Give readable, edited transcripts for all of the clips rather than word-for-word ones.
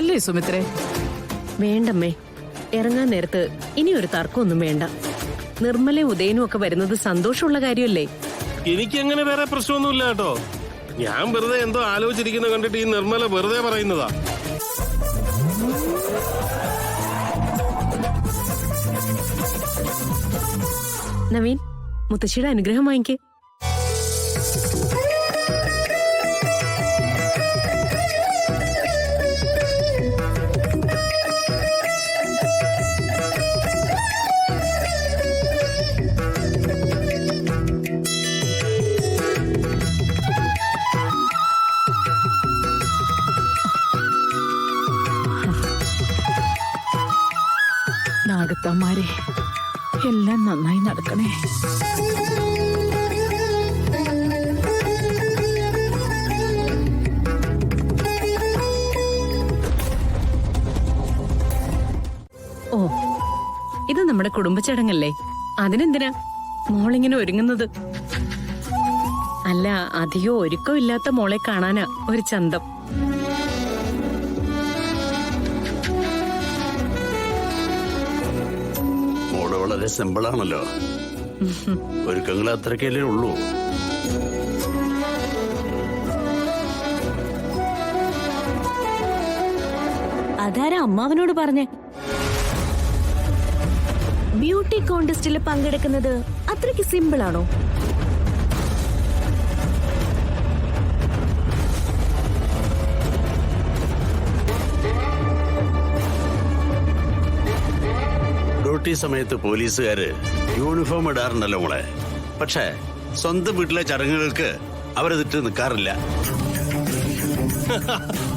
അല്ലേ സുമിത്രേ? വേണ്ടമ്മേ, ഇറങ്ങാൻ നേരത്ത് ഇനി ഒരു തർക്കമൊന്നും വേണ്ട. നിർമ്മലയും ഉദയനും ഒക്കെ വരുന്നത് സന്തോഷമുള്ള കാര്യമല്ലേ? എനിക്കങ്ങനെ വേറെ പ്രശ്നമൊന്നുമില്ല കേട്ടോ. ഞാൻ വെറുതെ എന്തോ ആലോചിച്ചിരിക്കുന്ന കണ്ടിട്ട് ഈ നിർമ്മല വെറുതെ പറയുന്നതാ. നവീൻ, മുത്തശ്ശിയുടെ അനുഗ്രഹം വാങ്ങിക്കേ. നാഗത്തമാരെ, എല്ലാം നന്നായി നടക്കണേ. ഓ, ഇത് നമ്മുടെ കുടുംബച്ചടങ്ങല്ലേ, അതിനെന്തിനാ മോളിങ്ങനെ ഒരുങ്ങുന്നത്? അല്ല, അധികം ഒരുക്കം ഇല്ലാത്ത മോളെ കാണാനാ ഒരു ചന്തം. വളരെ സിമ്പിളാണല്ലോ, ഒരുക്കങ്ങൾ അത്രക്കല്ലേ ഉള്ളൂ. അതാരാ അമ്മാവനോട് പറഞ്ഞേ? ബ്യൂട്ടി കോntesറ്റിൽ പങ്കെടുക്കുന്നത് അത്രയ്ക്ക് സിമ്പിൾ ആണോ? ഡ്യൂട്ടി സമയത്ത് പോലീസുകാര് യൂണിഫോം ഇടാറുണ്ടല്ലോ മോളെ. പക്ഷേ സ്വന്തം വീട്ടിലെ ചടങ്ങുകൾക്ക് അവരതിട്ട് നിൽക്കാറില്ല.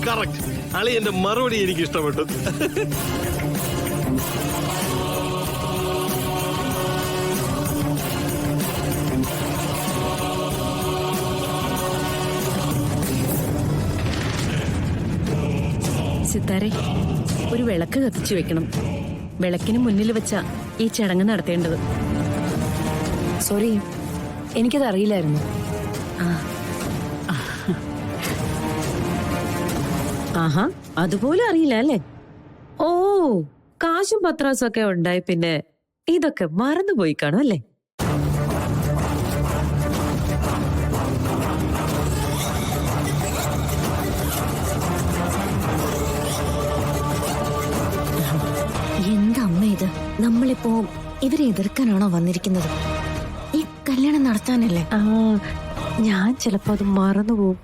കറക്റ്റ്. അളി എന്റെ മറുപടി എനിക്ക് ഇഷ്ടപ്പെട്ടു. സിത്താരെ, ഒരു വിളക്ക് കത്തിച്ചു വെക്കണം. വിളക്കിന് മുന്നിൽ വെച്ച ഈ ചടങ്ങ് നടത്തേണ്ടത്. സോറി, എനിക്കത് അറിയില്ലായിരുന്നു. ആഹാ, അതുപോലും അറിയില്ല അല്ലേ? ഓ, കാശും പത്രാസും ഒക്കെ ഉണ്ടായി പിന്നെ ഇതൊക്കെ മറന്നുപോയി കാണും അല്ലേ? എന്താ അമ്മ ഇത്? നമ്മളിപ്പോ ഇവരെ എതിർക്കാനാണോ വന്നിരിക്കുന്നത്? ഈ കല്യാണം നടത്താനല്ലേ? ഞാൻ ചിലപ്പോ അത് മറന്നുപോകും.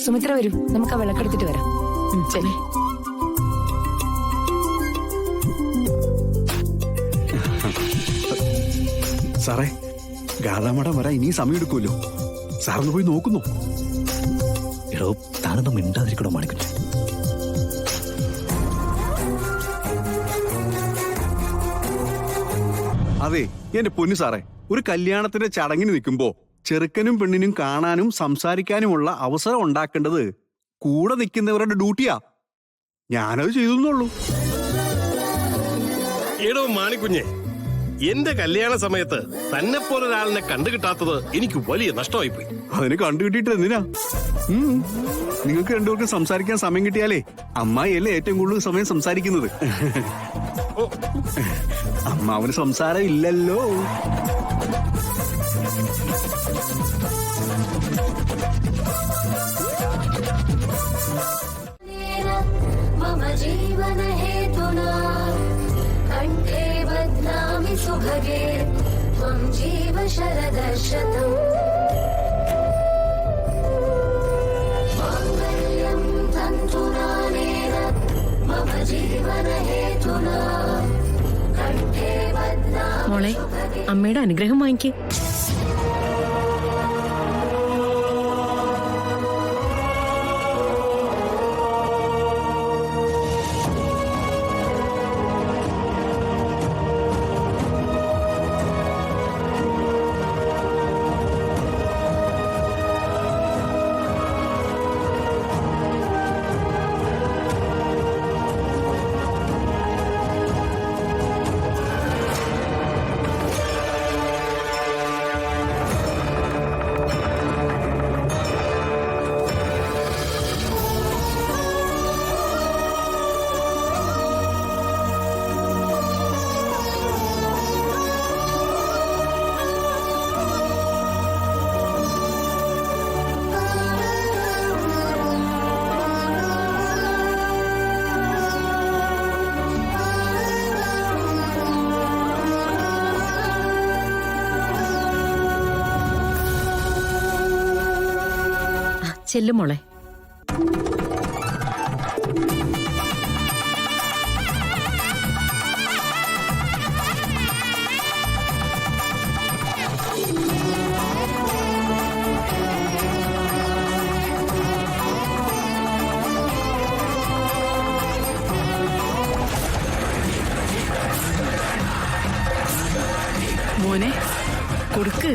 സുമിത്ര, വരൂ, നമുക്ക് ആ വിളക്കെടുത്തിട്ട് വരാം. ശരി. സാറേ, ഗാഥാമഠം വരാൻ ഇനി സമയം എടുക്കുമല്ലോ. സാറൊന്ന് പോയി നോക്കുന്നു. എടോ, താനൊന്നും മിണ്ടാതിരിക്കണോ മാണിക്കുന്നു? അതെ എന്റെ പൊന്നു സാറേ, ഒരു കല്യാണത്തിന്റെ ചടങ്ങിന് നിൽക്കുമ്പോ ചെറുക്കനും പെണ്ണിനും കാണാനും സംസാരിക്കാനുമുള്ള അവസരം ഉണ്ടാക്കേണ്ടത് കൂടെ നിൽക്കുന്നവരുടെ ഡ്യൂട്ടിയാ. ഞാനത് ചെയ്തെന്നുള്ളൂ. എടോ മാണിക്കുഞ്ഞെ, എന്റെ കല്യാണ സമയത്ത് തന്നെ പോലൊരാളിനെ കണ്ടുകിട്ടാത്തത് എനിക്ക് വലിയ നഷ്ടമായി പോയി. അതിന് കണ്ടുകിട്ടിയിട്ട് എന്തിനാ? നിങ്ങൾക്ക് രണ്ടുപേർക്ക് സംസാരിക്കാൻ സമയം കിട്ടിയാലേ അമ്മായിയല്ലേ ഏറ്റവും കൂടുതൽ സമയം സംസാരിക്കുന്നത്. അമ്മാവന് സംസാരം ഇല്ലല്ലോ. मम जीवन हेतुना कंठे बध्नामि सुभगे त्वं जीव शरदशतम् माङ्गल्यं तन्तुनानेन मम जीवन हेतुना कंठे बध्नामि മോളെ, അമ്മയുടെ അനുഗ്രഹം വാങ്ങിക്കേ. ചെല്ലുമോളെ. മോനെ കൊടുക്ക്.